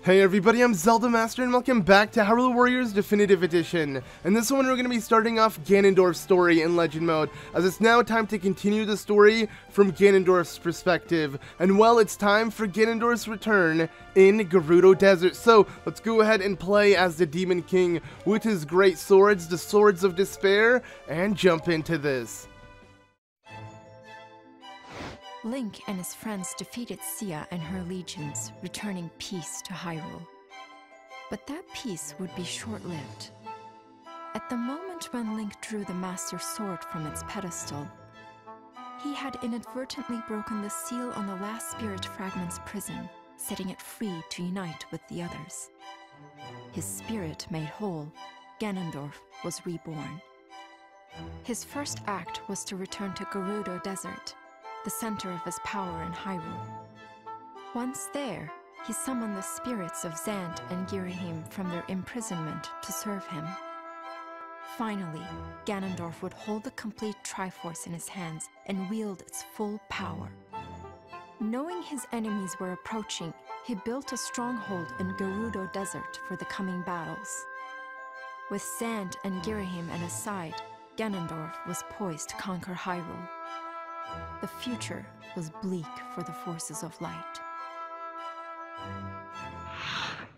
Hey everybody, I'm ZeldaMaster and welcome back to Hyrule Warriors Definitive Edition. In this one we're going to be starting off Ganondorf's story in Legend mode, as it's now time to continue the story from Ganondorf's perspective. And well, it's time for Ganondorf's return in Gerudo Desert. So let's go ahead and play as the Demon King with his great swords, the Swords of Despair, and jump into this. Link and his friends defeated Sia and her legions, returning peace to Hyrule. But that peace would be short-lived. At the moment when Link drew the Master Sword from its pedestal, he had inadvertently broken the seal on the last Spirit Fragment's prison, setting it free to unite with the others. His spirit made whole, Ganondorf was reborn. His first act was to return to Gerudo Desert, the center of his power in Hyrule. Once there, he summoned the spirits of Zant and Ghirahim from their imprisonment to serve him. Finally, Ganondorf would hold the complete Triforce in his hands and wield its full power. Knowing his enemies were approaching, he built a stronghold in Gerudo Desert for the coming battles. With Zant and Ghirahim at his side, Ganondorf was poised to conquer Hyrule. The future was bleak for the forces of light.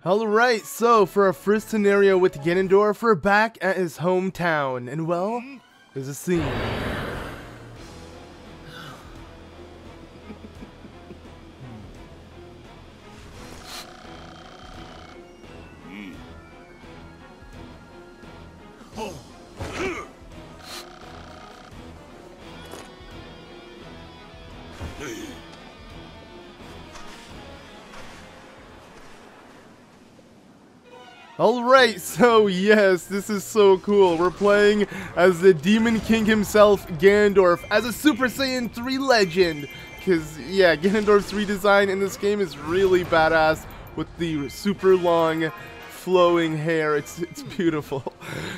Alright, so for our first scenario with Ganondorf, we're back at his hometown, and well, there's a scene. Alright, so yes, this is so cool. We're playing as the Demon King himself, Ganondorf, as a Super Saiyan 3 legend. Because, yeah, Ganondorf's redesign in this game is really badass with the super long, flowing hair. It's beautiful.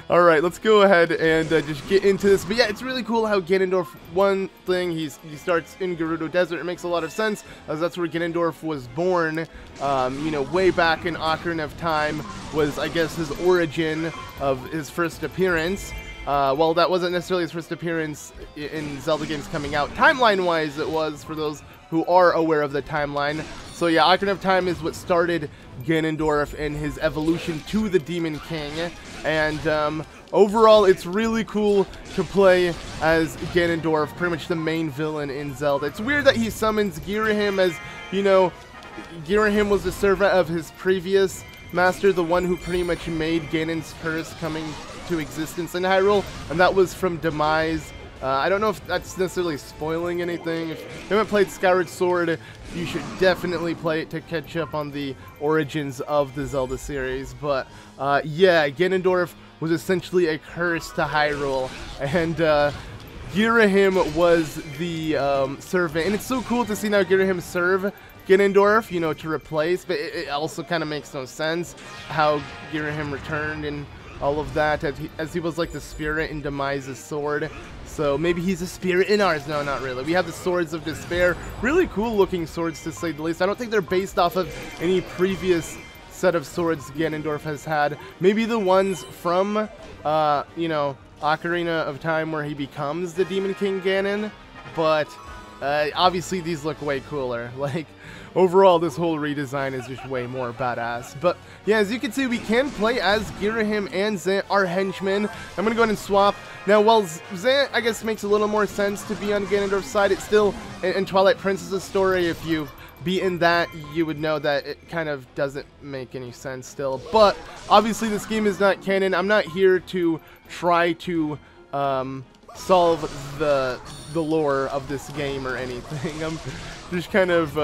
Alright, let's go ahead and just get into this. But yeah, it's really cool how Ganondorf, one thing, he starts in Gerudo Desert. It makes a lot of sense, as that's where Ganondorf was born. You know, way back in Ocarina of Time was, I guess, his origin of his first appearance. Well, that wasn't necessarily his first appearance in Zelda games coming out. Timeline-wise, it was, for those who are aware of the timeline. So yeah, Ocarina of Time is what started Ganondorf and his evolution to the Demon King. And overall, it's really cool to play as Ganondorf, pretty much the main villain in Zelda. It's weird that he summons Ghirahim, as, you know, Ghirahim was the servant of his previous master, the one who pretty much made Ganon's curse coming to existence in Hyrule, and that was from Demise. I don't know if that's necessarily spoiling anything. If you haven't played Skyward Sword, you should definitely play it to catch up on the origins of the Zelda series. But yeah, Ganondorf was essentially a curse to Hyrule, and Ghirahim was the servant. And it's so cool to see now Ghirahim serve Ganondorf, you know, to replace, but it also kind of makes no sense how Ghirahim returned and all of that, as he was like the spirit in Demise's sword. So maybe he's a spirit in ours. No, not really. We have the Swords of Despair. Really cool looking swords, to say the least. I don't think they're based off of any previous set of swords Ganondorf has had. Maybe the ones from, you know, Ocarina of Time, where he becomes the Demon King Ganon. But obviously these look way cooler. Like, overall, this whole redesign is just way more badass. But yeah, as you can see, we can play as Ghirahim and Zant, our henchmen. I'm going to go ahead and swap. Now, while Zant, I guess, makes a little more sense to be on Ganondorf's side, it's still, in Twilight Princess's story, if you've beaten that, you would know that it kind of doesn't make any sense still. But obviously, this game is not canon. I'm not here to try to solve the lore of this game or anything. I'm just kind of,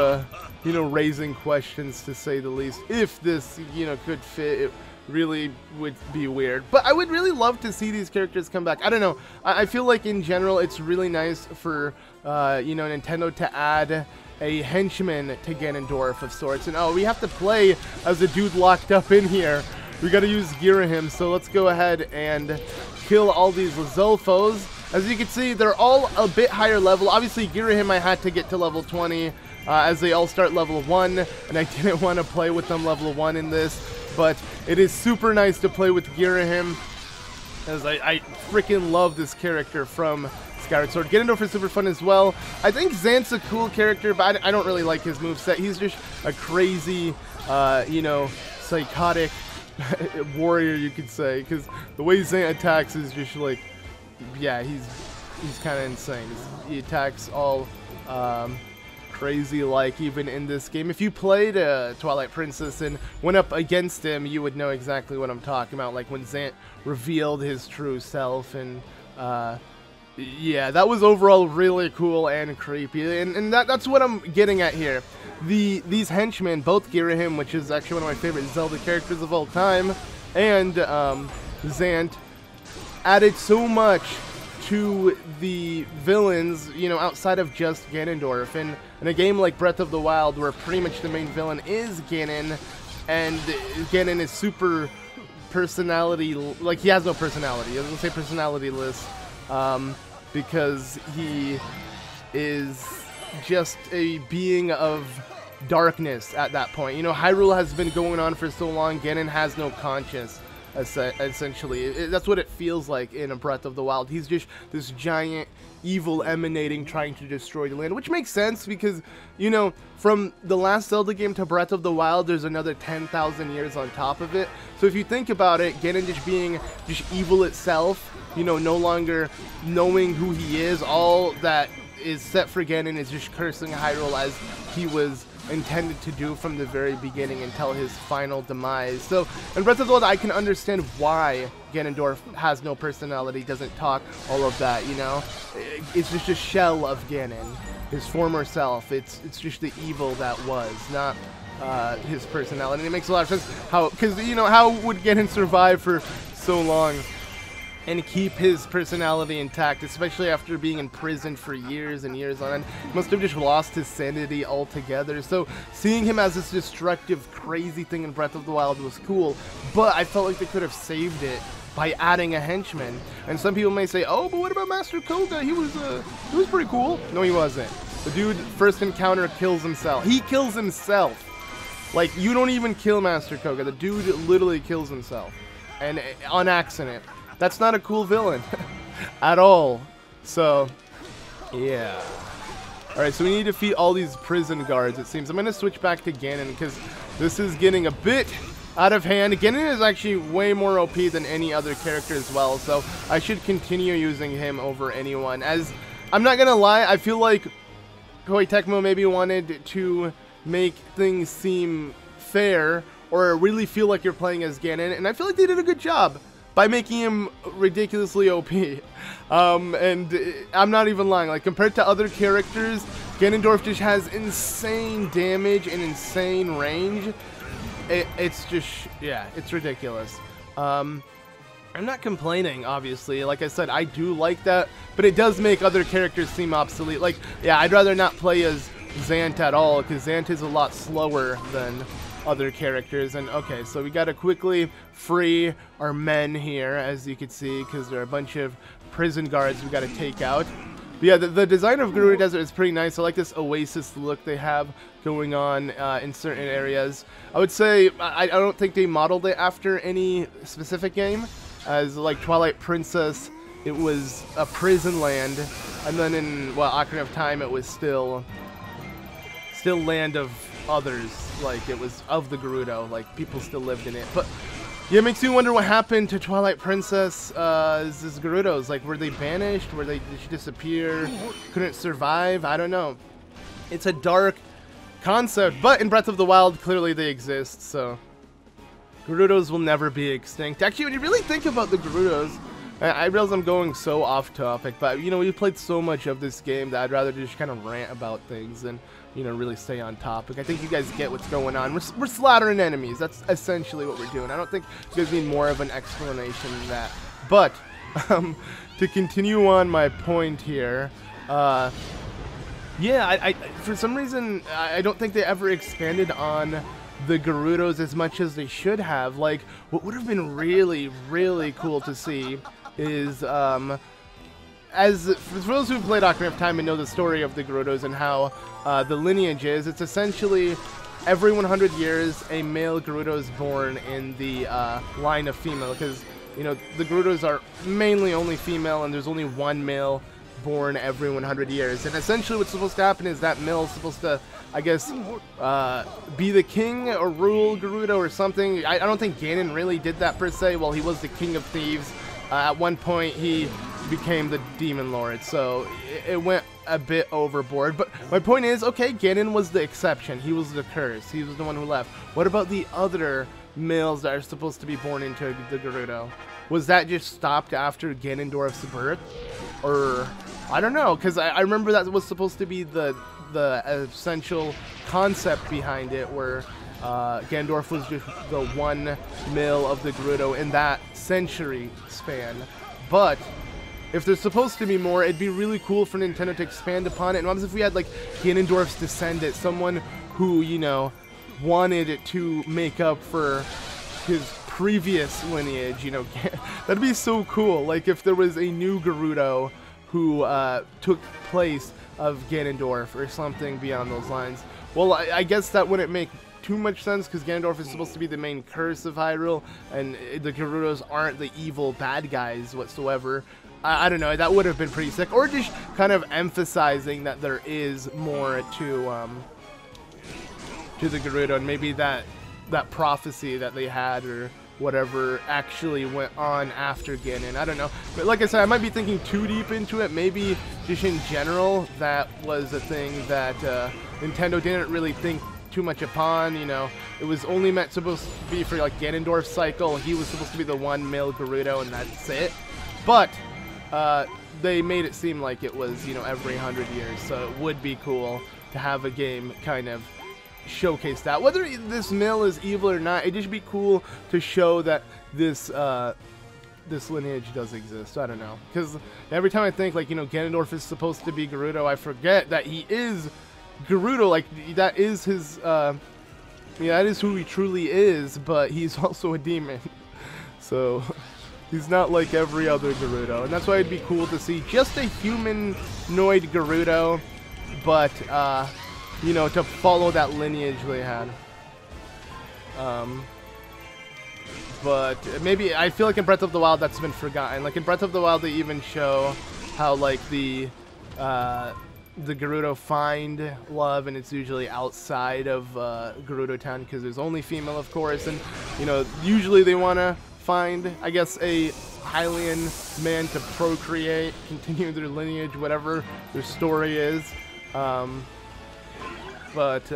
you know, raising questions, to say the least. If this, you know, could fit, it really would be weird. But I would really love to see these characters come back. I don't know. I feel like in general, it's really nice for, you know, Nintendo to add a henchman to Ganondorf of sorts. And oh, we have to play as a dude locked up in here. We got to use Ghirahim. So let's go ahead and kill all these Lizalfos. As you can see, they're all a bit higher level. Obviously, Ghirahim I had to get to level 20. as they all start level 1, and I didn't want to play with them level 1 in this, but it is super nice to play with Ghirahim, as I freaking love this character from Skyward Sword. Ganondorf is super fun as well. I think Zant's a cool character, but I don't really like his moveset. He's just a crazy, you know, psychotic warrior, you could say, because the way Zant attacks is just like, yeah, he's kind of insane. He attacks all crazy, like, even in this game. If you played Twilight Princess and went up against him, you would know exactly what I'm talking about, like when Zant revealed his true self. And yeah, that was overall really cool and creepy, and that's what I'm getting at here. These henchmen, both Ghirahim, which is actually one of my favorite Zelda characters of all time, and Zant, added so much to the villains, you know, outside of just Ganondorf. And in a game like Breath of the Wild, where pretty much the main villain is Ganon, and Ganon is super personality, like, he has no personality. He doesn't say personality-less, because he is just a being of darkness at that point. You know, Hyrule has been going on for so long, Ganon has no conscience, essentially. That's what it feels like in a Breath of the Wild. He's just this giant evil emanating, trying to destroy the land, which makes sense because, you know, from the last Zelda game to Breath of the Wild, there's another 10,000 years on top of it. So if you think about it, Ganon just being just evil itself, you know, no longer knowing who he is, all that is set for Ganon is just cursing Hyrule as he was intended to do from the very beginning until his final demise. So in Breath of the Wild, I can understand why Ganondorf has no personality, doesn't talk, all of that, you know. It's just a shell of Ganon, his former self. It's just the evil that was, not his personality. And it makes a lot of sense how, because, you know, how would Ganon survive for so long and keep his personality intact, especially after being in prison for years and years on end? Must have just lost his sanity altogether. So seeing him as this destructive, crazy thing in Breath of the Wild was cool, but I felt like they could have saved it by adding a henchman. And some people may say, oh, but what about Master Koga? He was pretty cool. No, he wasn't. The dude, first encounter, kills himself. He kills himself. Like, you don't even kill Master Koga. The dude literally kills himself, and on accident. That's not a cool villain at all. So, yeah. Alright, so we need to defeat all these prison guards, it seems. I'm going to switch back to Ganon because this is getting a bit out of hand. Ganon is actually way more OP than any other character as well, so I should continue using him over anyone. As, I'm not going to lie, I feel like Koei Tecmo maybe wanted to make things seem fair or really feel like you're playing as Ganon, and I feel like they did a good job by making him ridiculously OP. And I'm not even lying, like, compared to other characters, Ganondorf just has insane damage and insane range. It's just, yeah, it's ridiculous. I'm not complaining, obviously. Like I said, I do like that, but it does make other characters seem obsolete. Like, yeah, I'd rather not play as Zant at all, because Zant is a lot slower than other characters. And okay, so we gotta quickly free our men here, as you can see, because there are a bunch of prison guards we gotta take out. But yeah, the design of Gerudo Desert is pretty nice. I like this oasis look they have going on in certain areas. I would say I don't think they modeled it after any specific game, as like Twilight Princess, it was a prison land, and then in, well, Ocarina of Time, it was still land of others, like it was of the Gerudo, like people still lived in it. But yeah, it makes you wonder what happened to Twilight Princess, this Gerudos. Like, were they banished? Did she disappear? Couldn't survive? I don't know. It's a dark concept, but in Breath of the Wild, clearly they exist, so Gerudos will never be extinct. Actually, when you really think about the Gerudos, I realize I'm going so off topic, but, you know, we played so much of this game that I'd rather just kind of rant about things than, you know, really stay on topic. I think you guys get what's going on. We're slaughtering enemies. That's essentially what we're doing. I don't think you guys need more of an explanation than that. But, to continue on my point here, yeah, I for some reason, I don't think they ever expanded on the Gerudos as much as they should have. Like, what would have been really, really cool to see is for those who played Ocarina of Time and know the story of the Gerudos and how the lineage is, it's essentially every 100 years a male Gerudo is born in the line of female, because you know the Gerudos are mainly only female and there's only one male born every 100 years. And essentially what's supposed to happen is that male is supposed to, I guess, be the king or rule Gerudo or something. I don't think Ganon really did that per se. Well, he was the king of thieves. At one point he became the demon lord, so it went a bit overboard. But my point is, okay, Ganon was the exception. He was the curse. He was the one who left. What about the other males that are supposed to be born into the Gerudo? Was that just stopped after Ganondorf's birth? Or I don't know, because I remember that was supposed to be the essential concept behind it, where Ganondorf was just the one male of the Gerudo in that century span. But if there's supposed to be more, it'd be really cool for Nintendo to expand upon it. And what if we had like Ganondorf's descendant, someone who, you know, wanted it to make up for his previous lineage, you know. That'd be so cool. Like if there was a new Gerudo who took place of Ganondorf or something beyond those lines. Well, I guess that wouldn't make too much sense, because Ganondorf is supposed to be the main curse of Hyrule, and the Gerudos aren't the evil bad guys whatsoever. I don't know, that would have been pretty sick. Or just kind of emphasizing that there is more to the Gerudo, and maybe that prophecy that they had or whatever actually went on after Ganon. I don't know. But like I said, I might be thinking too deep into it. Maybe just in general, that was a thing that Nintendo didn't really think too much upon. You know, it was only supposed to be for like Ganondorf's cycle. He was supposed to be the one male Gerudo, and that's it. But they made it seem like it was, you know, every 100 years. So it would be cool to have a game kind of showcase that. Whether this male is evil or not, it'd just be cool to show that this this lineage does exist. I don't know, because every time I think, like, you know, Ganondorf is supposed to be Gerudo, I forget that he is Gerudo. Like, that is his yeah, that is who he truly is, but he's also a demon. So he's not like every other Gerudo, and that's why it'd be cool to see just a humanoid Gerudo, but you know, to follow that lineage they had. But maybe, I feel like in Breath of the Wild that's been forgotten. Like in Breath of the Wild they even show how like the Gerudo find love, and it's usually outside of Gerudo Town, because there's only female, of course, and you know, usually they want to find, I guess, a Hylian man to procreate, continue their lineage, whatever their story is. But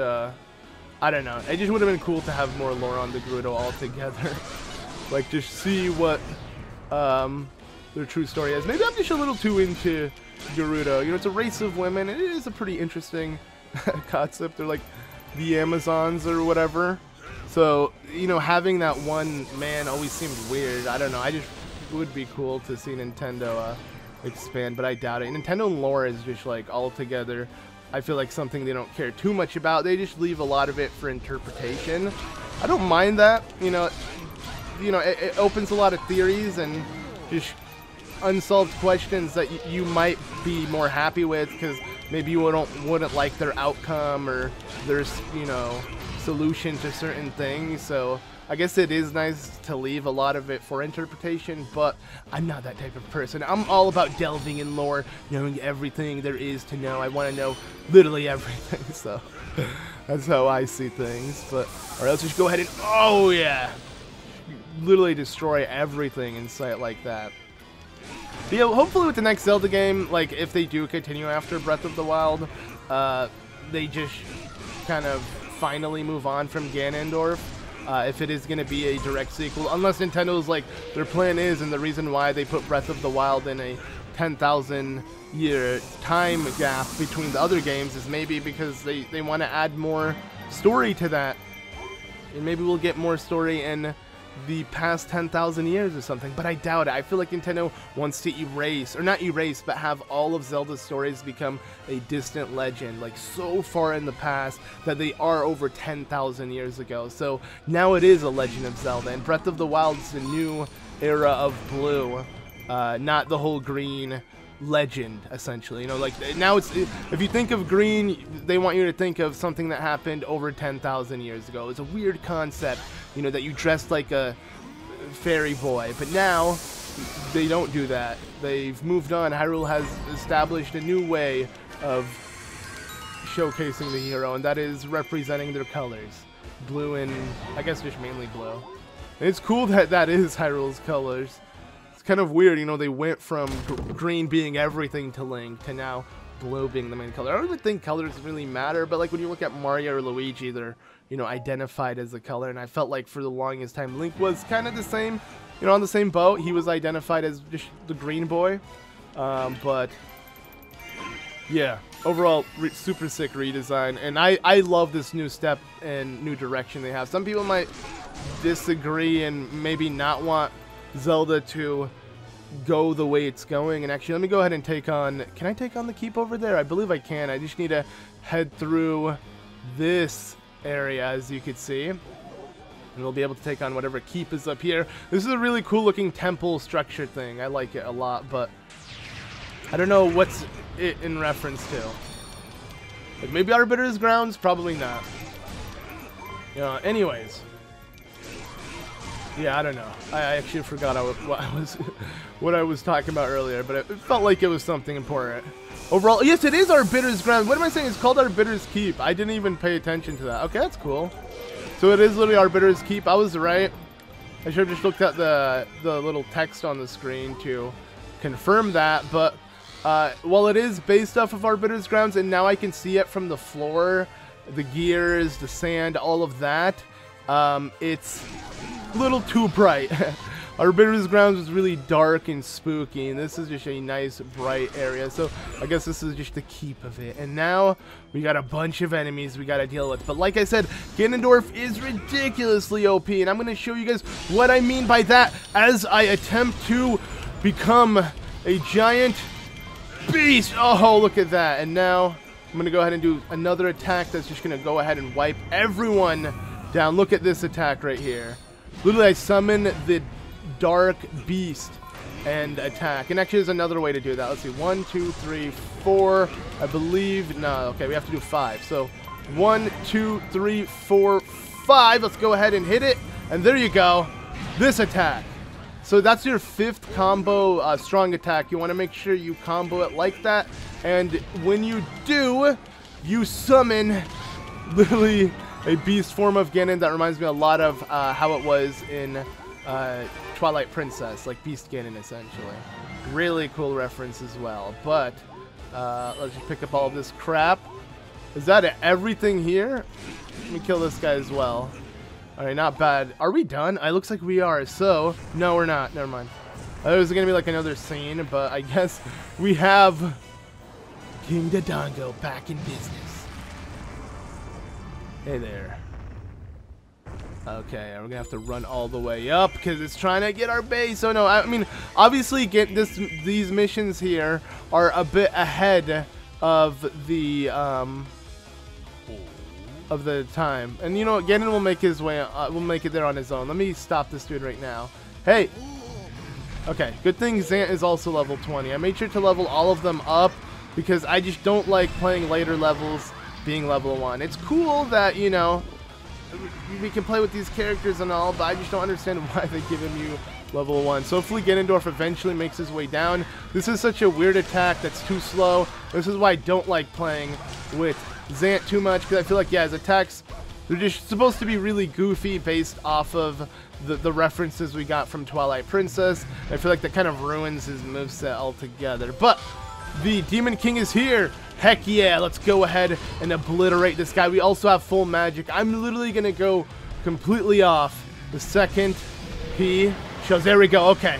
I don't know. It just would have been cool to have more lore on the Gerudo altogether. Like, just see what their true story is. Maybe I'm just a little too into Gerudo. You know, it's a race of women. It is a pretty interesting concept. They're like the Amazons or whatever. So, you know, having that one man always seemed weird. I don't know. It would be cool to see Nintendo expand, but I doubt it. Nintendo lore is just like altogether, I feel like, something they don't care too much about. They just leave a lot of it for interpretation. I don't mind that. You know, it opens a lot of theories and just unsolved questions that you might be more happy with, because maybe you wouldn't like their outcome or their, you know, solution to certain things. So I guess it is nice to leave a lot of it for interpretation, but I'm not that type of person. I'm all about delving in lore, knowing everything there is to know. I want to know literally everything, so that's how I see things. But, or else just go ahead and, oh yeah, literally destroy everything in sight like that. But yeah, hopefully with the next Zelda game, like if they do continue after Breath of the Wild, they just kind of finally move on from Ganondorf. If it is going to be a direct sequel, unless Nintendo's like, their plan is, and the reason why they put Breath of the Wild in a 10,000 year time gap between the other games is maybe because they want to add more story to that. And maybe we'll get more story in the past 10,000 years or something, but I doubt it. I feel like Nintendo wants to erase, or not erase, but have all of Zelda's stories become a distant legend, like so far in the past that they are over 10,000 years ago. So now it is a Legend of Zelda, and Breath of the Wild is the new era of blue, not the whole green legend, essentially. You know, like, now it's, if you think of green, they want you to think of something that happened over 10,000 years ago. It's a weird concept, you know, that you dressed like a fairy boy, but now they don't do that. They've moved on. Hyrule has established a new way of showcasing the hero, and that is representing their colors. Blue and, I guess, just mainly blue. And it's cool that that is Hyrule's colors. It's kind of weird, you know, they went from green being everything to Link to now blue being the main color. I don't even think colors really matter, but like when you look at Mario or Luigi, they're, you know, identified as a color, and I felt like for the longest time Link was kind of the same, you know, on the same boat. He was identified as just the green boy, but yeah, overall super sick redesign, and I love this new step and new direction they have. Some people might disagree and maybe not want Zelda to go the way it's going, and actually let me go ahead and take on, can I take on the keep over there? I believe I can. I just need to head through this area, as you can see, and we'll be able to take on whatever keep is up here. This is a really cool looking temple structure thing. I like it a lot, but I don't know what's it in reference to. Like maybe Arbiter's Grounds? Probably not. You know, anyways. Yeah, I don't know. I actually forgot what I was talking about earlier, but it felt like it was something important. Overall, yes, it is Arbiter's Ground. What am I saying? It's called Arbiter's Keep. I didn't even pay attention to that. Okay, that's cool. So it is literally Arbiter's Keep. I was right. I should have just looked at the little text on the screen to confirm that. But while it is based off of Arbiter's Grounds, and now I can see it from the floor, the gears, the sand, all of that, it's a little too bright. Arbiter's Grounds was really dark and spooky, and this is just a nice bright area, so I guess this is just the keep of it. And now we got a bunch of enemies we gotta deal with, but like I said, Ganondorf is ridiculously OP, and I'm gonna show you guys what I mean by that as I attempt to become a giant beast. Oh, look at that. And now I'm gonna go ahead and do another attack that's just gonna go ahead and wipe everyone down. Look at this attack right here. Literally, I summon the dark beast and attack. And actually, there's another way to do that. Let's see. 1, 2, 3, 4. I believe. No, okay, we have to do 5. So 1, 2, 3, 4, 5. Let's go ahead and hit it. And there you go. This attack. So that's your 5th combo strong attack. You want to make sure you combo it like that. And when you do, you summon literally a beast form of Ganon that reminds me a lot of how it was in Twilight Princess, like Beast Ganon, essentially. Really cool reference as well. But let's just pick up all of this crap. Is that everything here? Let me kill this guy as well. Alright, not bad. Are we done? It looks like we are. So, no, we're not. Never mind. I thought it was going to be like another scene, but I guess we have King Dodongo back in business. Hey there. Okay, we're gonna have to run all the way up because it's trying to get our base. So no, I mean, obviously, these missions here are a bit ahead of the time, and you know, Ganon will make his way. Will make it there on his own. Let me stop this dude right now. Hey. Okay, good thing Zant is also level 20. I made sure to level all of them up because I just don't like playing later levels being level 1. It's cool that, you know, we can play with these characters and all, but I just don't understand why they give him you level 1. So hopefully Ganondorf eventually makes his way down. This is such a weird attack that's too slow. This is why I don't like playing with Zant too much, because I feel like, yeah, his attacks, they're just supposed to be really goofy based off of the references we got from Twilight Princess. I feel like that kind of ruins his moveset altogether. But the Demon King is here. Heck yeah, let's go ahead and obliterate this guy. We also have full magic. I'm literally going to go completely off the second he shows. There we go. Okay.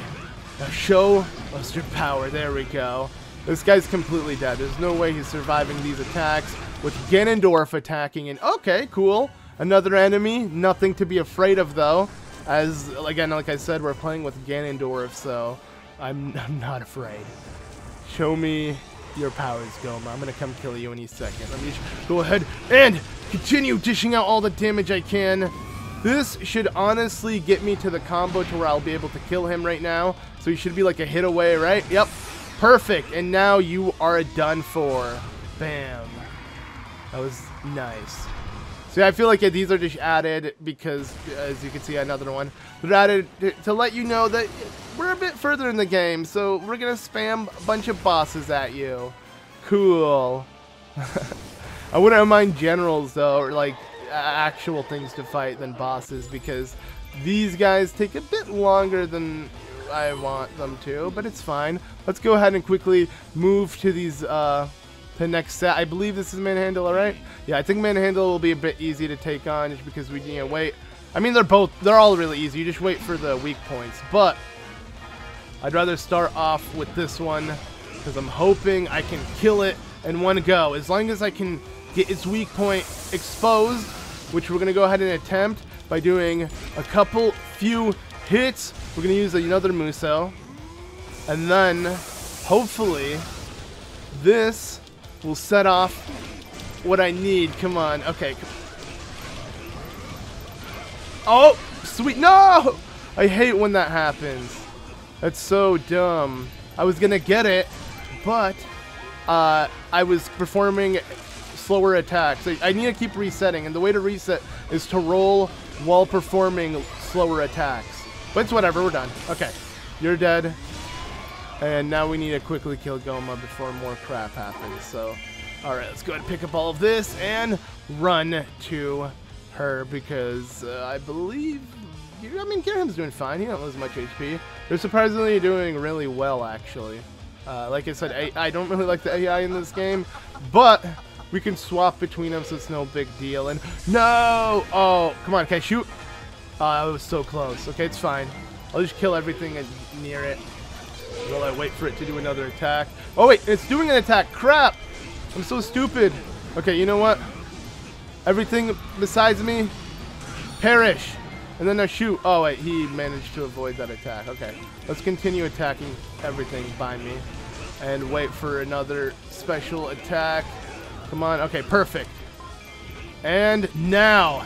Now show us your power. There we go. This guy's completely dead. There's no way he's surviving these attacks with Ganondorf attacking. And okay, cool. Another enemy. Nothing to be afraid of, though. As, again, like I said, we're playing with Ganondorf, so I'm not afraid. Show me your powers, Goma. I'm gonna come kill you any second. Let me just go ahead and continue dishing out all the damage I can. This should honestly get me to the combo to where I'll be able to kill him right now. So he should be like a hit away, right? Yep. Perfect, and now you are done for. Bam. That was nice. See, I feel like these are just added because, as you can see, another one. They're added to let you know that we're a bit further in the game, so we're going to spam a bunch of bosses at you. Cool. I wouldn't mind generals, though, or like actual things to fight than bosses, because these guys take a bit longer than I want them to, but it's fine. Let's go ahead and quickly move to these, the next set. I believe this is Manhandle, right? Yeah, I think Manhandle will be a bit easy to take on just because we, you know, wait. I mean, they're all really easy. You just wait for the weak points, but I'd rather start off with this one because I'm hoping I can kill it in one go. As long as I can get its weak point exposed, which we're going to go ahead and attempt by doing a few hits. We're going to use another Muso. And then, hopefully, this will set off what I need. Come on. Okay. Oh, sweet. No! I hate when that happens. That's so dumb. I was going to get it, but I was performing slower attacks. I need to keep resetting, and the way to reset is to roll while performing slower attacks. But it's whatever, we're done. Okay, you're dead. And now we need to quickly kill Goma before more crap happens. So, alright, let's go ahead and pick up all of this and run to her because I believe... I mean, Ghirahim's doing fine. He don't lose much HP. They're surprisingly doing really well, actually. Like I said, I don't really like the AI in this game, but we can swap between them, so it's no big deal. And no! Oh, come on, can I shoot? I was so close. Okay, it's fine. I'll just kill everything near it while I wait for it to do another attack. Oh wait, it's doing an attack. Crap! I'm so stupid. Okay, you know what? Everything besides me, perish. And then I shoot. Oh wait, he managed to avoid that attack. Okay, let's continue attacking everything by me and wait for another special attack. Come on. Okay, perfect. And now,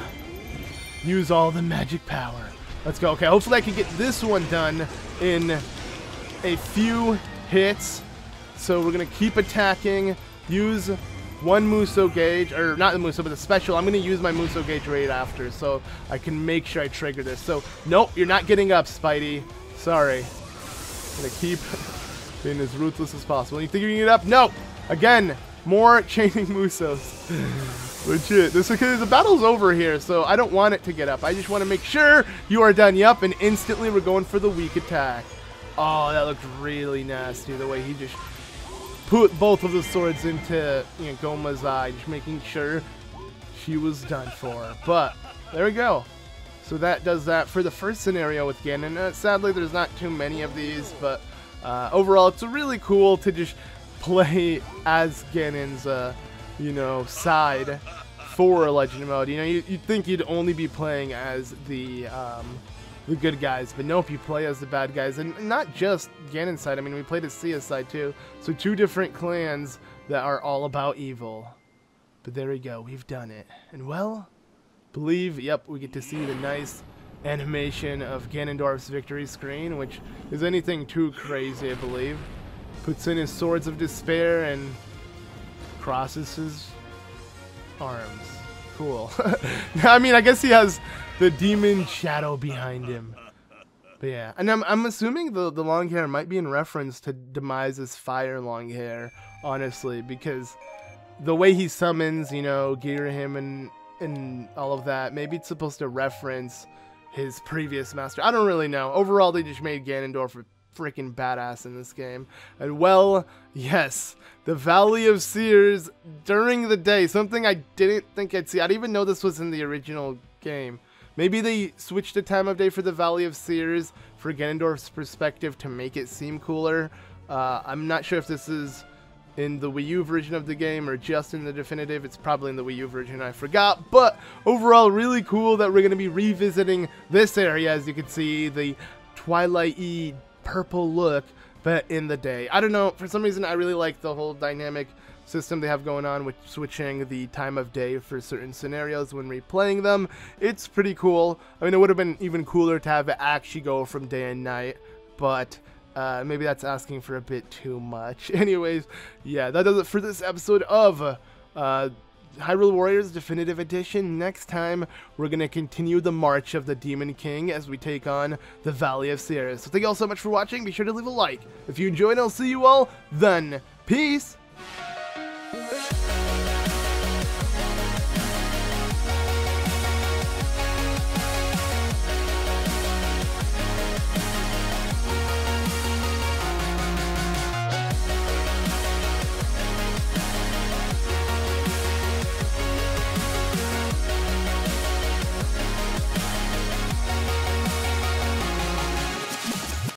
use all the magic power. Let's go. Okay, hopefully I can get this one done in a few hits. So we're going to keep attacking. Use one Muso gauge, or not the Muso, but the special. I'm going to use my Muso gauge right after so I can make sure I trigger this. So, nope, you're not getting up, Spidey. Sorry. I'm going to keep being as ruthless as possible. You think you can get up? No! Again, more chaining Musos. Legit. The battle's over here, so I don't want it to get up. I just want to make sure you are done. Yup, and instantly we're going for the weak attack. Oh, that looked really nasty, the way he just put both of the swords into, you know, Goma's eye, just making sure she was done for. But there we go. So that does that for the first scenario with Ganon. Sadly, there's not too many of these, but overall, it's really cool to just play as Ganon's, you know, side for Legend mode. You know, you'd think you'd only be playing as the good guys, but nope, you play as the bad guys, and not just Ganon's side. I mean, we played as Sia's side too, so two different clans that are all about evil. But there we go, we've done it, and well, yep, we get to see the nice animation of Ganondorf's victory screen, which is anything too crazy, I believe. Puts in his Swords of Despair and crosses his arms. Cool. I mean, I guess he has the demon shadow behind him. But yeah, and I'm assuming the long hair might be in reference to Demise's fire long hair, honestly, because the way he summons, you know, Ghirahim and all of that, maybe it's supposed to reference his previous master. I don't really know. Overall, they just made Ganondorf a freaking badass in this game. And well, yes, the Valley of Seers during the day, something I didn't think I'd see. I didn't even know this was in the original game. Maybe they switched the time of day for the Valley of Seers for Ganondorf's perspective to make it seem cooler. I'm not sure if this is in the Wii U version of the game or just in the definitive. It's probably in the Wii U version, I forgot. But overall, really cool that we're going to be revisiting this area. As you can see, the Twilight-y purple look, but in the day. I don't know, for some reason I really like the whole dynamic system they have going on with switching the time of day for certain scenarios when replaying them. It's pretty cool. I mean, it would have been even cooler to have it actually go from day and night, but Maybe that's asking for a bit too much. Anyways, yeah, that does it for this episode of Hyrule Warriors Definitive Edition. Next time, we're going to continue the march of the Demon King as we take on the Valley of Seers. So thank you all so much for watching. Be sure to leave a like if you enjoyed. I'll see you all then. Peace!